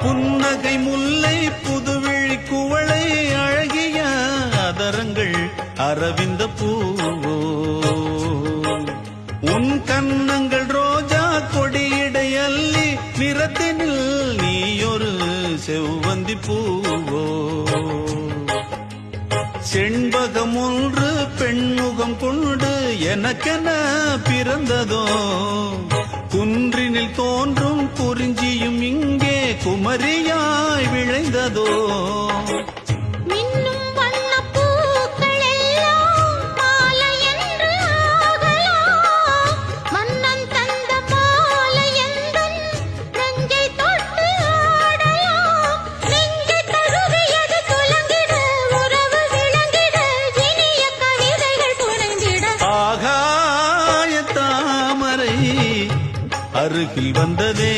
புன்னகை முல்லை புதுவிழி குவளை அழகிய அதரங்கள் அரவிந்த பூவோ உன் கன்னங்கள் ரோஜா கொடியிடை அல்லி நிறத்தினில் நீயொரு செவ்வந்தி பூவோ செண்பகம் ஒன்று பெண்முகம் கொண்டு எனக்கென பிறந்ததோ குன்றினில் தோன்றும் குறிஞ்சியும் இங்கே குமரியாய் விளைந்ததோ அருகில் வந்ததே